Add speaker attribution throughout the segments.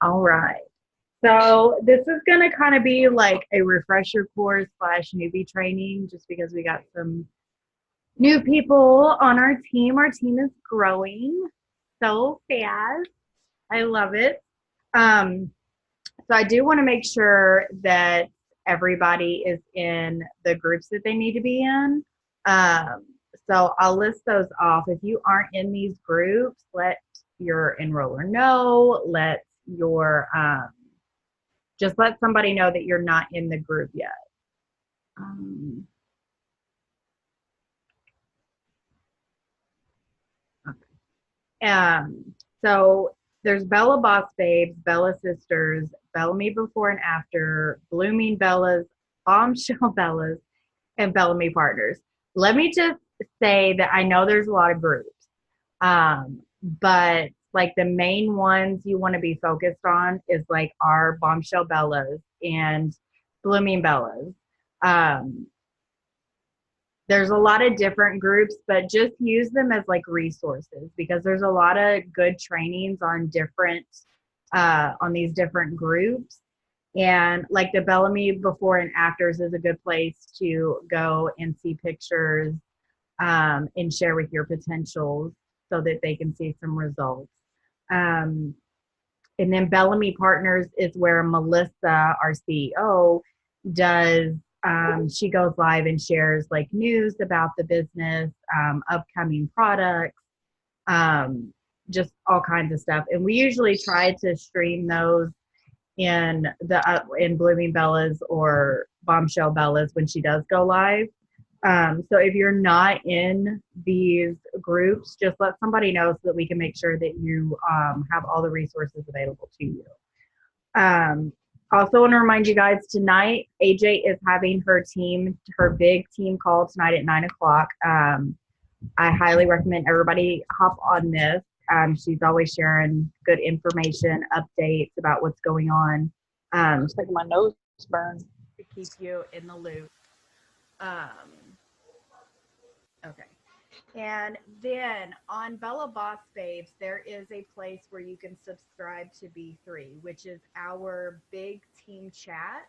Speaker 1: All right. So this is going to kind of be like a refresher course slash newbie training just because we got some new people on our team. Our team is growing so fast. I love it. Um, so I do want to make sure that everybody is in the groups that they need to be in. Um, so I'll list those off. If you aren't in these groups, let your enroller know. Let your just let somebody know that you're not in the group yet. Um, um, so there's Bella Boss Babes, Bella Sisters, Bellamy Before and After, Blooming Bellas, Bombshell Bellas, and Bellamy Partners. Let me just say that I know there's a lot of groups, but like the main ones you want to be focused on is like our Bombshell Bellas and Blooming Bellas. Um, there's a lot of different groups, but just use them as like resources because there's a lot of good trainings on different on these different groups. And like the Bellamy Before and Afters is a good place to go and see pictures and share with your potentials so that they can see some results. Um, and then Bellamy Partners is where Melissa, our CEO, does she goes live and shares like news about the business, upcoming products, um, just all kinds of stuff. And we usually try to stream those in Blooming Bellas or Bombshell Bellas when she does go live. So if you're not in these groups, just let somebody know so that we can make sure that you have all the resources available to you. Um, also want to remind you guys tonight, AJ is having her big team call tonight at 9 o'clock. I highly recommend everybody hop on this. She's always sharing good information, updates about what's going on.
Speaker 2: It's like my nose burn.
Speaker 1: To keep you in the loop. Um, okay. And then on Bella Boss Babes, there is a place where you can subscribe to B3, which is our big team chat.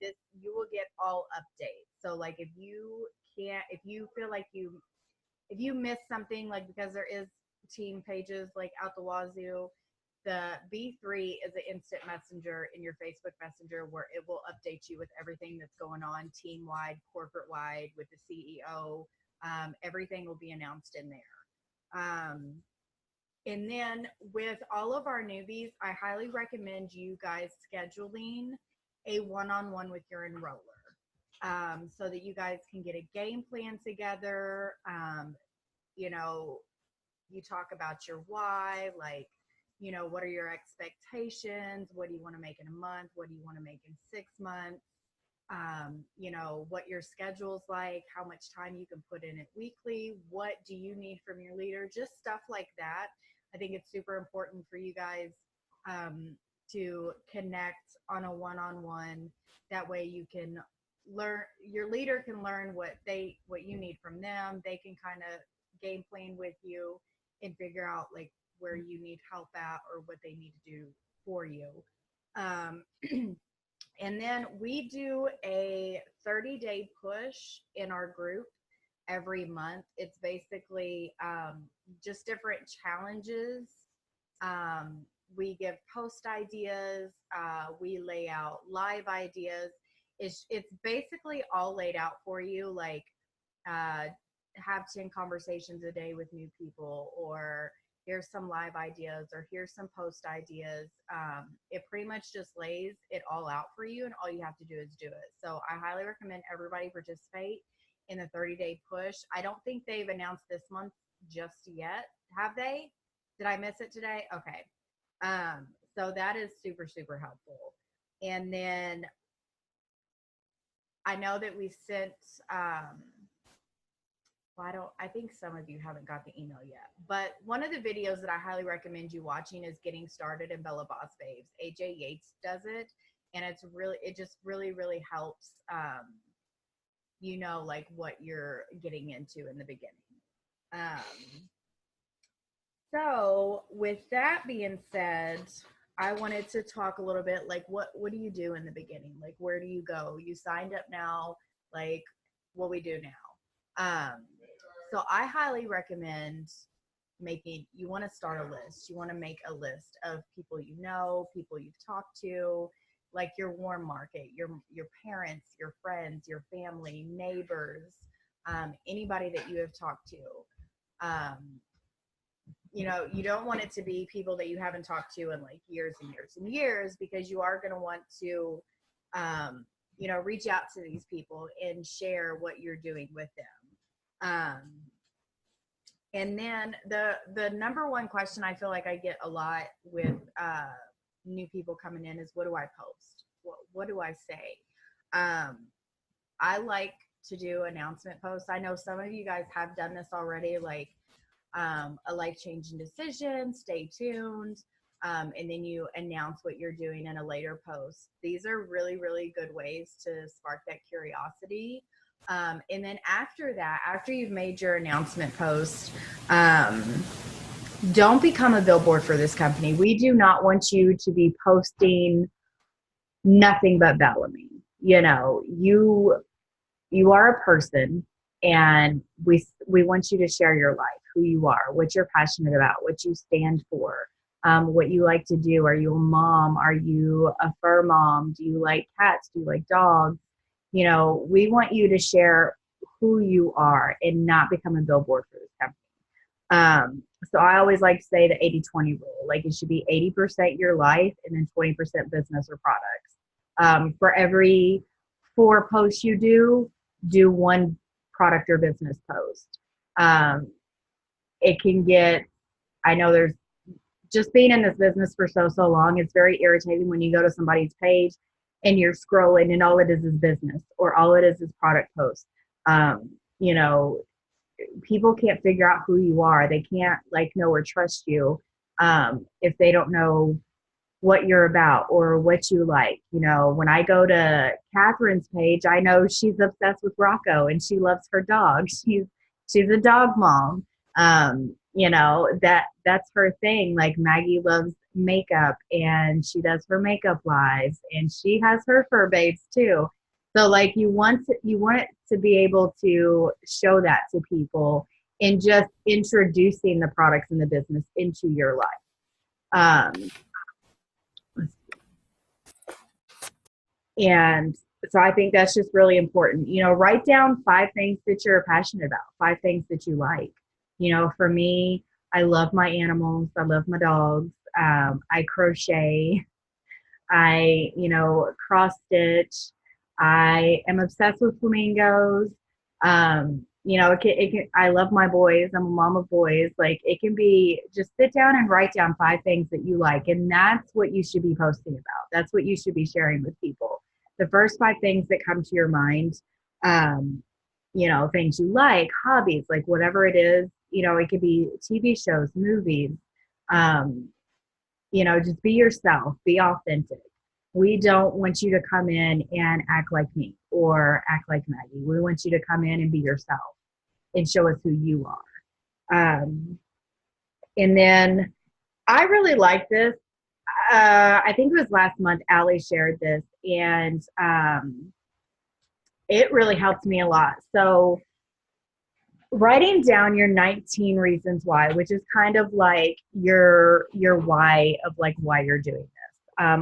Speaker 1: This you will get all updates. So like if you feel like if you miss something, like because there is team pages like out the wazoo, the B3 is an instant messenger in your Facebook Messenger where it will update you with everything that's going on team wide, corporate wide, with the CEO. Everything will be announced in there. And then with all of our newbies, I highly recommend you guys scheduling a one-on-one with your enroller so that you guys can get a game plan together. You know, you talk about your why, like, what are your expectations? What do you want to make in a month? What do you want to make in 6 months? What your schedule's like, how much time you can put in it weekly, what do you need from your leader, just stuff like that. I think it's super important for you guys to connect on a one-on-one. That way you can learn, your leader can learn what you need from them. They can kind of game plan with you and figure out like where you need help at or what they need to do for you. um, And then we do a 30-day push in our group every month. It's basically just different challenges. Um, we give post ideas. We lay out live ideas. It's basically all laid out for you, like uh, have 10 conversations a day with new people, or here's some live ideas, or here's some post ideas. It pretty much just lays it all out for you, and all you have to do is do it. So I highly recommend everybody participate in the 30-day push. I don't think they've announced this month just yet. Have they? Did I miss it today? Okay. So that is super, super helpful. And then I know that we sent I think some of you haven't got the email yet, but one of the videos that I highly recommend you watching is Getting Started in Bella Boss Babes. AJ Yates does it, and it just really, really helps, like what you're getting into in the beginning. So with that being said, I wanted to talk a little bit like what do you do in the beginning? Like where do you go? You signed up now, like what we do now. So I highly recommend making you want to start a list. You want to make a list of people you know, people you've talked to, like your warm market, your parents, your friends, your family, neighbors, anybody that you have talked to. Um, you don't want it to be people that you haven't talked to in like years and years and years, because you are going to want to reach out to these people and share what you're doing with them. And then the number one question I feel like I get a lot with new people coming in is, what do I post? What do I say? I like to do announcement posts. I know some of you guys have done this already, like a life-changing decision, stay tuned, and then you announce what you're doing in a later post. These are really, really good ways to spark that curiosity. And then after that, after you've made your announcement post, don't become a billboard for this company. We do not want you to be posting nothing but Bellamy. You are a person, and we want you to share your life, who you are, what you're passionate about, what you stand for, what you like to do. Are you a mom? Are you a fur mom? Do you like cats? Do you like dogs? We want you to share who you are and not become a billboard for this company. So I always like to say the 80-20 rule. Like, it should be 80% your life and then 20% business or products. For every 4 posts you do 1 product or business post. It can get, I know there's just being in this business for so long, it's very irritating when you go to somebody's page and you're scrolling and all it is business, or all it is product posts. People can't figure out who you are. They can't know or trust you if they don't know what you're about or what you like. When I go to Catherine's page, I know she's obsessed with Rocco and she loves her dog. She's a dog mom. That's her thing. Like, Maggie loves makeup and she does her makeup lives, and she has her fur babes too. So you want it to be able to show that to people, and just introducing the products and the business into your life. And so I think that's just really important. Write down 5 things that you're passionate about, 5 things that you like. For me, I love my animals. I love my dogs. I crochet. I, cross stitch. I am obsessed with flamingos. I love my boys. I'm a mom of boys. It can be, just sit down and write down 5 things that you like. And that's what you should be posting about. That's what you should be sharing with people. The first 5 things that come to your mind, things you like, hobbies, whatever it is, it could be TV shows, movies, just be yourself, be authentic. We don't want you to come in and act like me or act like Maggie. We want you to come in and be yourself and show us who you are. And then I really like this. I think it was last month, Allie shared this, and it really helped me a lot. So writing down your 19 reasons why, which is kind of like your why of why you're doing this.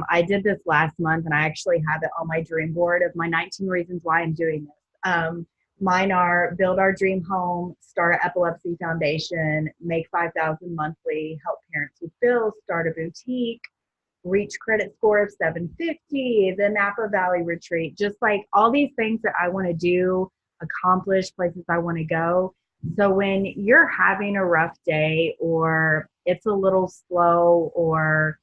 Speaker 1: I did this last month, and I actually have it on my dream board of my 19 reasons why I'm doing this. Mine are: build our dream home, start an epilepsy foundation, make $5,000 monthly, help parents with bills, start a boutique, reach credit score of 750, the Napa Valley retreat, just all these things that I want to do, accomplish, places I want to go. So when you're having a rough day, or it's a little slow, or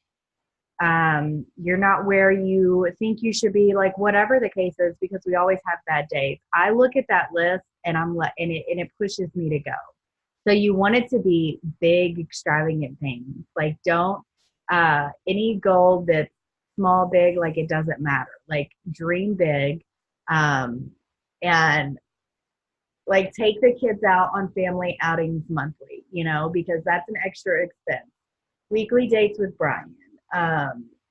Speaker 1: you're not where you think you should be, whatever the case is, because we always have bad days, I look at that list and it pushes me to go. So you want it to be big, extravagant things. Don't any goal that's small, big, it doesn't matter. Dream big, and take the kids out on family outings monthly, because that's an extra expense. Weekly dates with Brian,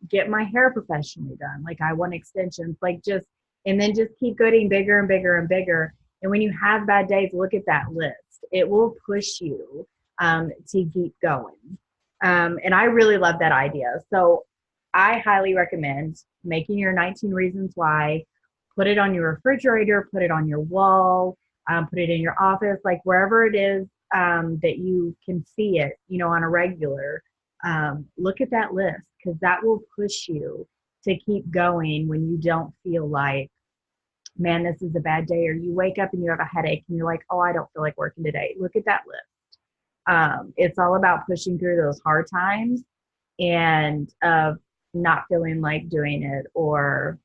Speaker 2: get my hair professionally done. Like I want extensions, like just, and then just keep getting bigger and bigger and bigger. And when you have bad days, look at that list. It will push you to keep going. And I really love that idea. So I highly recommend making your 19 reasons why, put it on your refrigerator, put it on your wall, put it in your office, like wherever it is that you can see it, on a regular. Look at that list, because that will push you to keep going when you don't feel like, man, this is a bad day, or you wake up and you have a headache and you're like, oh, I don't feel like working today. Look at that list. It's all about pushing through those hard times and not feeling like doing it, or,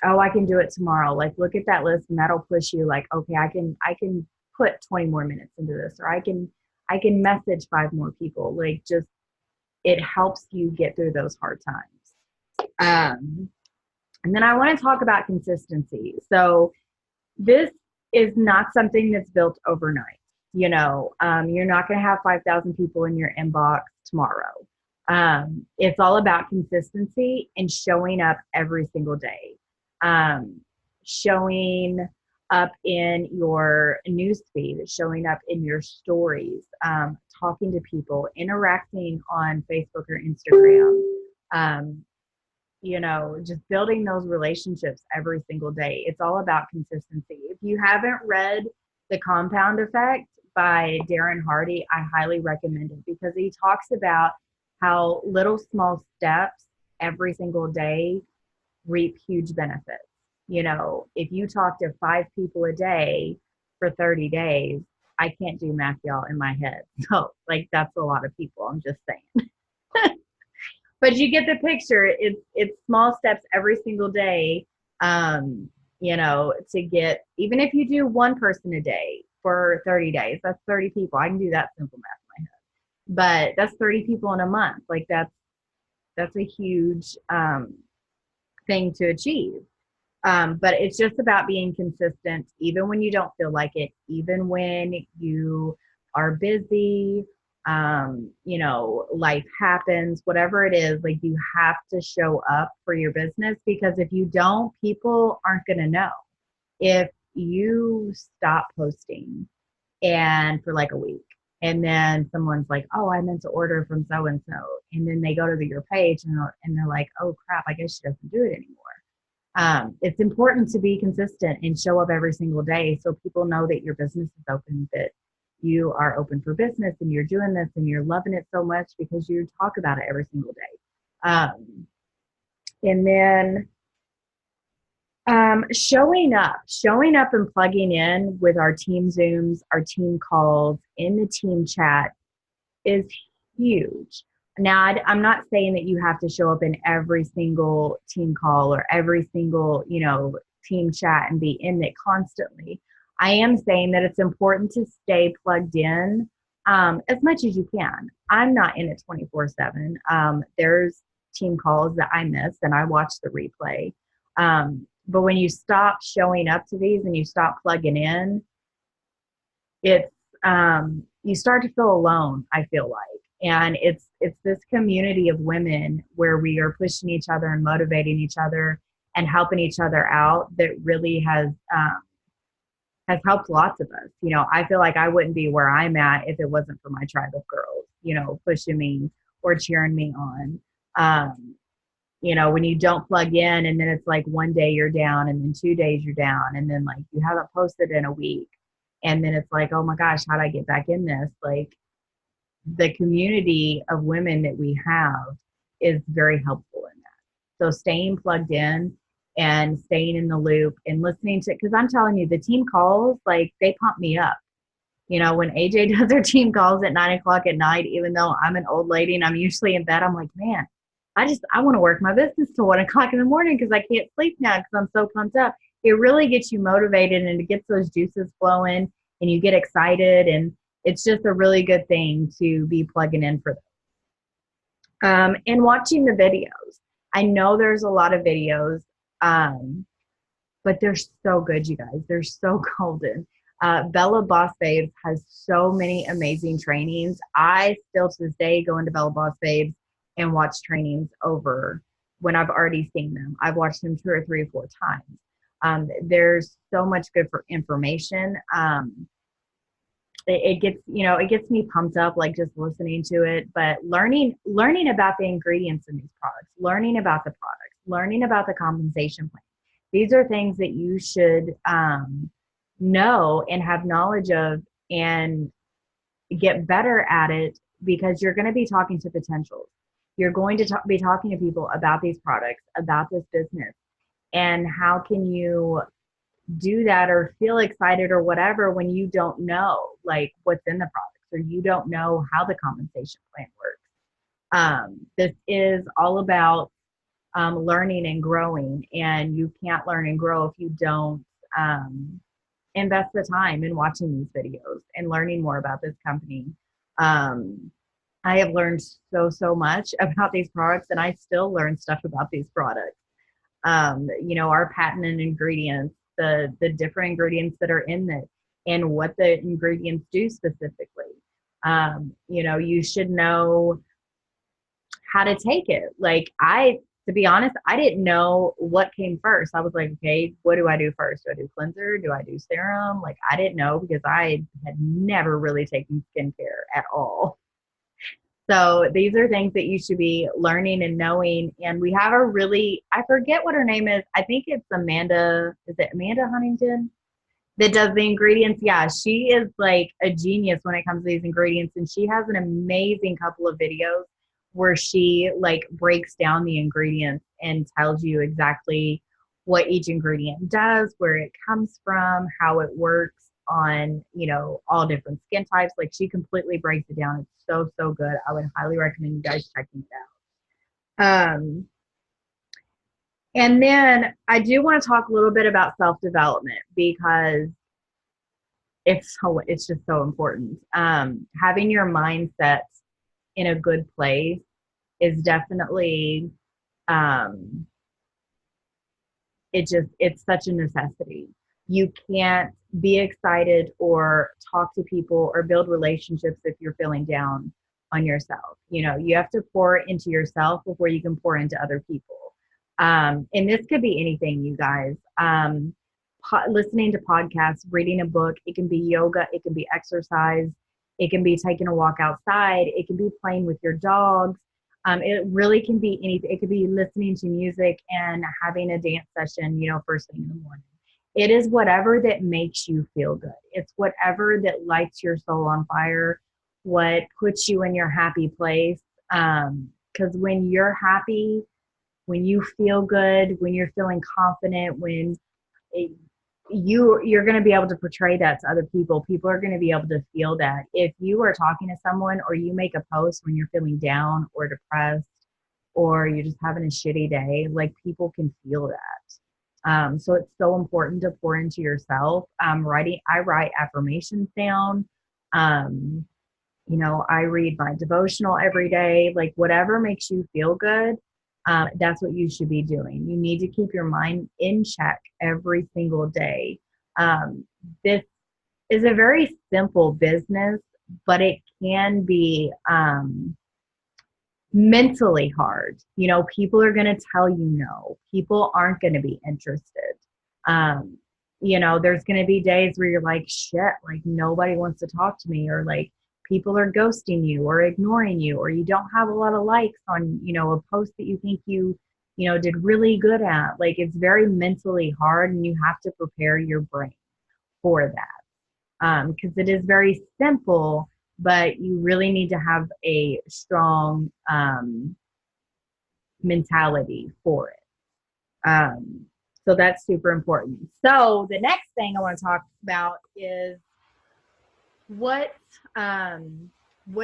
Speaker 2: oh, I can do it tomorrow. Like, look at that list and that'll push you like, okay, I can put 20 more minutes into this, or I can message 5 more people. Like, just, it helps you get through those hard times. And then I want to talk about consistency. So this is not something that's built overnight. You're not going to have 5,000 people in your inbox tomorrow. It's all about consistency and showing up every single day. Showing up in your newsfeed, showing up in your stories, talking to people, interacting on Facebook or Instagram, just building those relationships every single day. It's all about consistency. If you haven't read The Compound Effect by Darren Hardy, I highly recommend it, because he talks about how little small steps every single day reap huge benefits. If you talk to 5 people a day for 30 days, I can't do math, y'all, in my head. So, like, that's a lot of people. I'm just saying. But you get the picture. It's small steps every single day, to get, even if you do 1 person a day for 30 days, that's 30 people. I can do that simple math in my head. But that's 30 people in a month. Like, that's a huge thing to achieve. But it's just about being consistent, even when you don't feel like it, even when you are busy, life happens, whatever it is, like, you have to show up for your business, because if you don't, people aren't going to know. If you stop posting and for like a week, and then someone's like, oh, I meant to order from so-and-so, and then they go to your page and they're like, oh crap, I guess she doesn't do it anymore. It's important to be consistent and show up every single day, so people know that your business is open, that you are open for business and you're doing this and you're loving it so much because you talk about it every single day. And then showing up and plugging in with our team Zooms, our team calls, in the team chat is huge. Now, I'm not saying that you have to show up in every single team call or every single, team chat and be in it constantly. I am saying that it's important to stay plugged in as much as you can. I'm not in it 24/7. There's team calls that I miss and I watch the replay. But when you stop showing up to these and you stop plugging in, it's you start to feel alone, I feel like. And it's this community of women where we are pushing each other and motivating each other and helping each other out that really has helped lots of us. I feel like I wouldn't be where I'm at if it wasn't for my tribe of girls, pushing me or cheering me on. When you don't plug in and then it's like 1 day you're down and then 2 days you're down and then like you haven't posted in a week. And then it's like, oh my gosh, how do I get back in this? Like, the community of women that we have is very helpful in that. So staying plugged in and staying in the loop and listening to, because I'm telling you, the team calls, like, they pump me up. When AJ does her team calls at 9:00 at night, even though I'm an old lady and I'm usually in bed, I'm like, man, I want to work my business till 1:00 in the morning because I can't sleep now because I'm so pumped up. It really gets you motivated and it gets those juices flowing and you get excited, and it's just a really good thing to be plugging in for them. And watching the videos. I know there's a lot of videos, but they're so good, you guys. They're so golden. Bella Boss Babes has so many amazing trainings. I still to this day go into Bella Boss Babes and watch trainings over when I've already seen them. I've watched them 2 or 3 or 4 times. There's so much good for information. It gets, it gets me pumped up, like just listening to it, but learning about the ingredients in these products, learning about the products, learning about the compensation plan. These are things that you should know and have knowledge of and get better at it, because you're going to be talking to potentials. You're going to be talking to people about these products, about this business, and how can you do that or feel excited or whatever when you don't know like what's in the products, or you don't know how the compensation plan works. This is all about learning and growing, and you can't learn and grow if you don't invest the time in watching these videos and learning more about this company. I have learned so much about these products, and I still learn stuff about these products. Our patented ingredients, the different ingredients that are in it, and what the ingredients do specifically. You should know how to take it. Like to be honest, I didn't know what came first. I was like, okay, what do I do first? Do I do cleanser? Do I do serum? Like, I didn't know, because I had never really taken skincare at all. So these are things that you should be learning and knowing. And we have I forget what her name is. I think it's Amanda. Is it Amanda Huntington that does the ingredients? Yeah, she is like a genius when it comes to these ingredients. And she has an amazing couple of videos where she like breaks down the ingredients and tells you exactly what each ingredient does, where it comes from, how it works on, all different skin types. Like, she completely breaks it down. It's so good. I would highly recommend you guys checking it out. And then I do want to talk a little bit about self-development, because it's just so important. Having your mindset in a good place is definitely, it's such a necessity. You can't be excited or talk to people or build relationships if you're feeling down on yourself. You have to pour into yourself before you can pour into other people. And this could be anything, you guys. Listening to podcasts, reading a book, it can be yoga, it can be exercise, it can be taking a walk outside, it can be playing with your dogs. It really can be anything. It could be listening to music and having a dance session, first thing in the morning. It is whatever that makes you feel good. It's whatever that lights your soul on fire, what puts you in your happy place. Because when you're happy, when you feel good, when you're feeling confident, when you're going to be able to portray that to other people. People are going to be able to feel that. If you are talking to someone, or you make a post when you're feeling down or depressed, or you're just having a shitty day, like, people can feel that. So it's so important to pour into yourself. I write affirmations down. I read my devotional every day. Like, whatever makes you feel good, that's what you should be doing. You need to keep your mind in check every single day. This is a very simple business, but it can be mentally hard. People are going to tell you no. People aren't going to be interested. There's going to be days where you're like, shit, like, nobody wants to talk to me, or like, people are ghosting you or ignoring you, or you don't have a lot of likes on, a post that you think you did really good at. Like, it's very mentally hard, and you have to prepare your brain for that. Because it is very simple, but you really need to have a strong mentality for it. So that's super important. So the next thing I want to talk about is what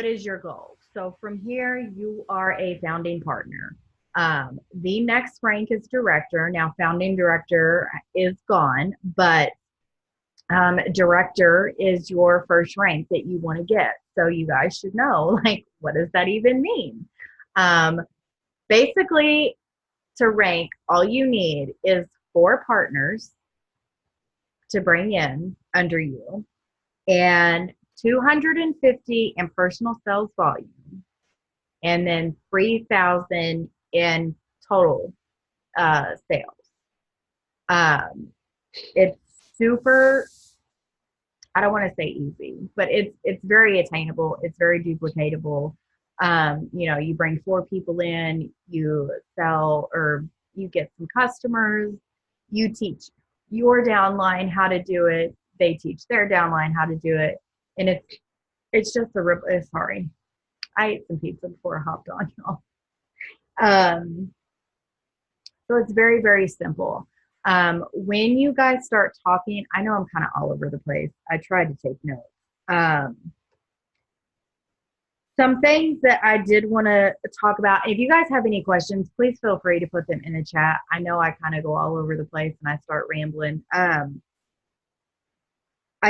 Speaker 2: is your goal? So from here, you are a founding partner. The next rank is director. Now, founding director is gone, but director is your first rank that you want to get. So you guys should know, like, what does that even mean? Basically, to rank, all you need is 4 partners to bring in under you, and 250 in personal sales volume, and then 3,000 in total sales. It's super, I don't want to say easy, but it's very attainable. It's very duplicatable. You bring 4 people in, you sell or you get some customers, you teach your downline how to do it, they teach their downline how to do it, and it's just a ripple. Sorry, I ate some pizza before I hopped on, y'all. So it's very, very simple. When you guys start talking, I know I'm kind of all over the place. I tried to take notes. Some things that I did want to talk about. If you guys have any questions, please feel free to put them in the chat. I know I kind of go all over the place and I start rambling. I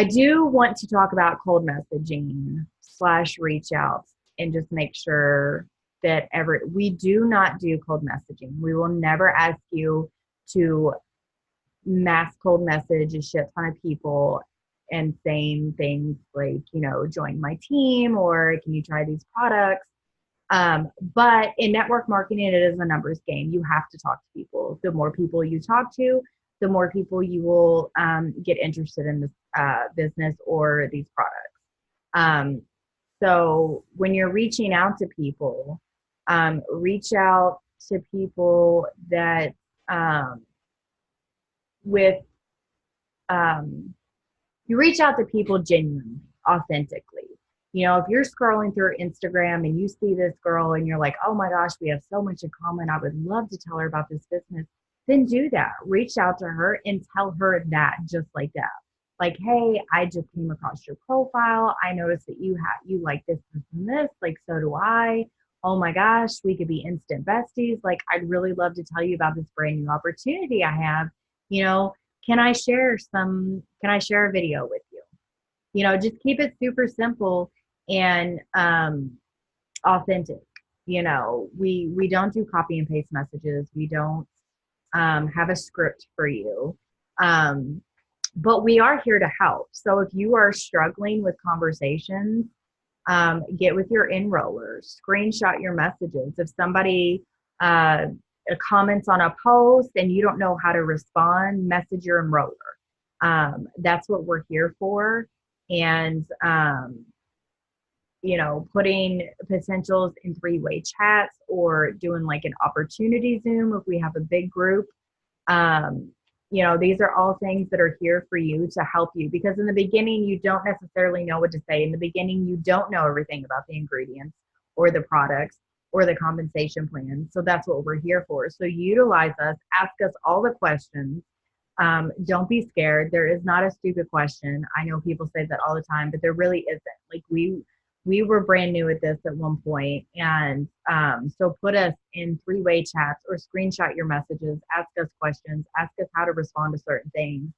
Speaker 2: do want to talk about cold messaging / reach outs and just make sure that we do not do cold messaging. We will never ask you to mass cold message a shit ton of people and saying things like, join my team or can you try these products? But in network marketing, it is a numbers game. You have to talk to people. The more people you talk to, the more people you will get interested in this business or these products. So when you're reaching out to people, reach out to people that you reach out to people genuinely, authentically. If you're scrolling through Instagram and you see this girl and you're like, oh my gosh, we have so much in common, I would love to tell her about this business, then do that. Reach out to her and tell her that, just like that. Like, hey, I just came across your profile. I noticed that you like this, and this, like, so do I. Oh my gosh, we could be instant besties. Like, I'd really love to tell you about this brand new opportunity I have. Can I share a video with you? Just keep it super simple and authentic. We don't do copy and paste messages. We don't have a script for you. But we are here to help. So if you are struggling with conversations, get with your enrollers, screenshot your messages. If somebody comments on a post and you don't know how to respond, message your enroller. That's what we're here for. And, putting potentials in 3-way chats or doing like an opportunity Zoom if we have a big group. These are all things that are here for you to help you, because in the beginning, you don't necessarily know what to say. In the beginning, you don't know everything about the ingredients or the products or the compensation plan. So that's what we're here for. So utilize us, ask us all the questions. Don't be scared. There is not a stupid question. I know people say that all the time, but there really isn't. Like we were brand new at this at one point, and so put us in 3-way chats or screenshot your messages, ask us questions, ask us how to respond to certain things.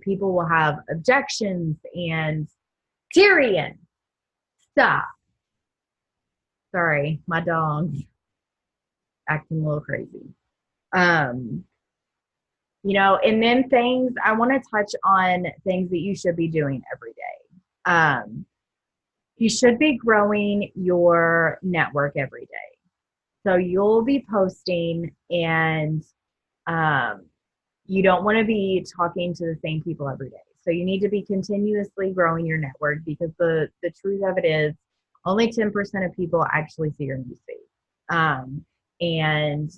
Speaker 2: People will have objections, and Tyrion, stop. Sorry, my dog's acting a little crazy. And then things, I want to touch on things that you should be doing every day. You should be growing your network every day. So you'll be posting, and you don't want to be talking to the same people every day. So you need to be continuously growing your network, because the truth of it is only 10% of people actually see your newsfeed. And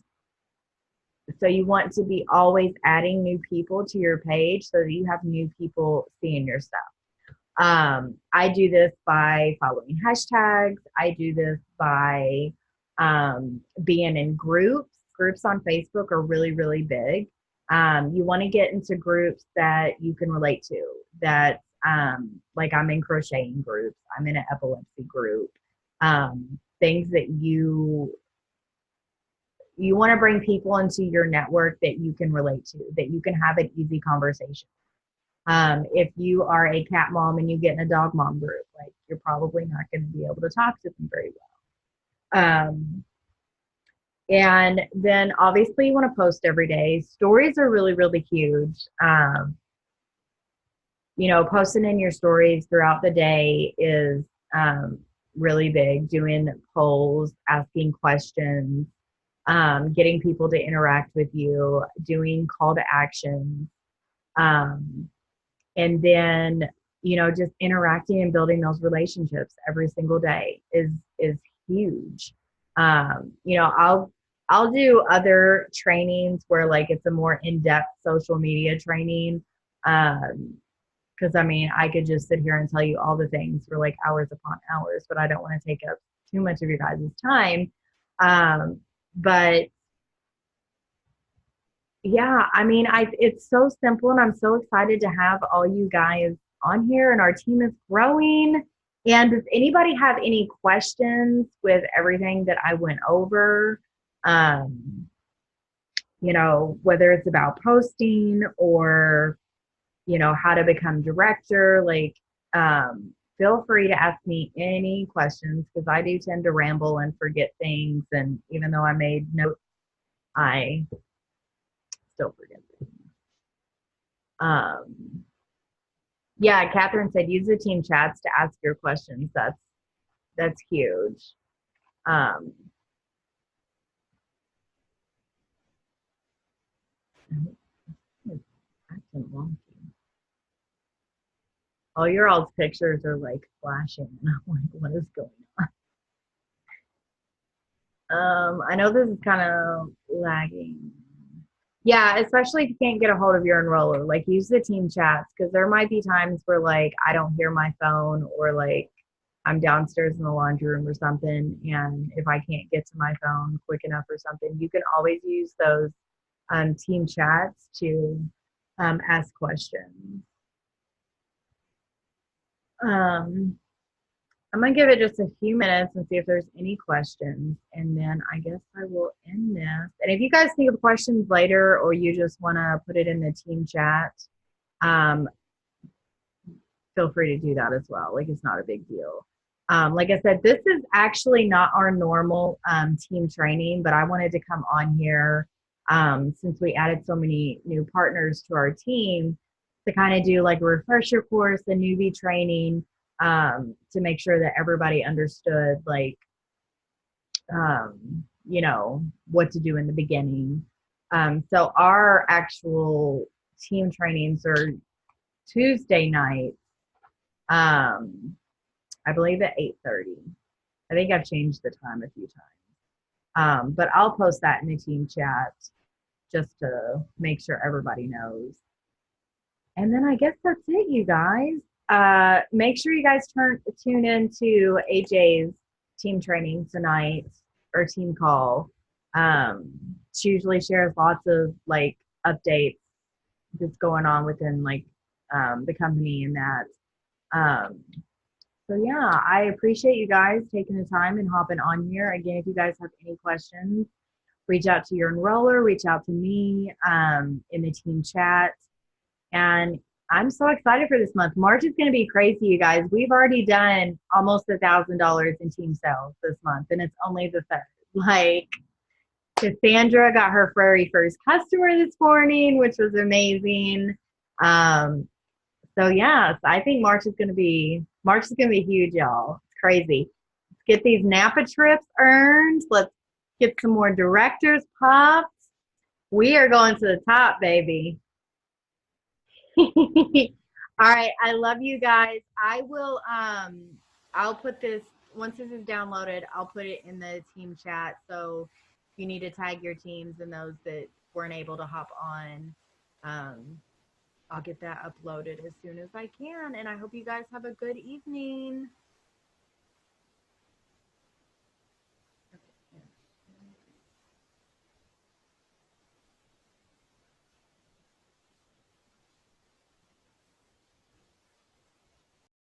Speaker 2: so you want to be always adding new people to your page so that you have new people seeing your stuff. I do this by following hashtags. I do this by being in groups. Groups on Facebook are really, really big. You want to get into groups that you can relate to. That like I'm in crocheting groups. I'm in an epilepsy group. Things that you want to bring people into your network that you can relate to, that you can have an easy conversation. If you are a cat mom and you get in a dog mom group, like, you're probably not going to be able to talk to them very well. And then obviously you want to post every day. Stories are really, really huge. Posting in your stories throughout the day is really big, doing polls, asking questions, getting people to interact with you, doing call to action, and then just interacting and building those relationships every single day is huge. I'll do other trainings where like it's a more in-depth social media training. Because I mean, I could just sit here and tell you all the things for like hours upon hours, but I don't want to take up too much of your guys' time. But yeah, I mean, it's so simple, and I'm so excited to have all you guys on here, and our team is growing. And does anybody have any questions with everything that I went over? Um, whether it's about posting or how to become director, like feel free to ask me any questions because I do tend to ramble and forget things. And even though I made notes, I still forget things. Yeah, Catherine said use the team chats to ask your questions. That's huge. Um, it's acting wonky. All your all's pictures are like flashing, and I'm like, what is going on? I know this is kind of lagging. Yeah, especially if you can't get a hold of your enroller, like use the team chats because there might be times where like I don't hear my phone or like I'm downstairs in the laundry room or something, and if I can't get to my phone quick enough or something, you can always use those team chats to ask questions. Um, I'm gonna give it just a few minutes and see if there's any questions, and then I guess I will end this. And if you guys think of questions later, or you just want to put it in the team chat, um, feel free to do that as well. Like it's not a big deal. Like I said, this is actually not our normal team training, but I wanted to come on here since we added so many new partners to our team to kind of do like a refresher course, a newbie training, to make sure that everybody understood like, what to do in the beginning. So our actual team trainings are Tuesday nights. I believe at 8:30. I think I've changed the time a few times. But I'll post that in the team chat just to make sure everybody knows. And then I guess that's it, you guys. Make sure you guys tune into AJ's team training tonight or team call. She usually shares lots of like updates that's going on within like the company and that. Um, so yeah, I appreciate you guys taking the time and hopping on here. Again, if you guys have any questions, reach out to your enroller, reach out to me in the team chat. And I'm so excited for this month. March is going to be crazy, you guys. We've already done almost $1,000 in team sales this month, and it's only the third. Like, Cassandra got her very first customer this morning, which was amazing. So yes, I think March is gonna be huge, y'all. It's crazy. Let's get these Napa trips earned. Let's get some more directors popped. We are going to the top, baby. All right, I love you guys. I will I'll put this once this is downloaded, I'll put it in the team chat. So if you need to tag your teams and those that weren't able to hop on, I'll get that uploaded as soon as I can. And I hope you guys have a good evening.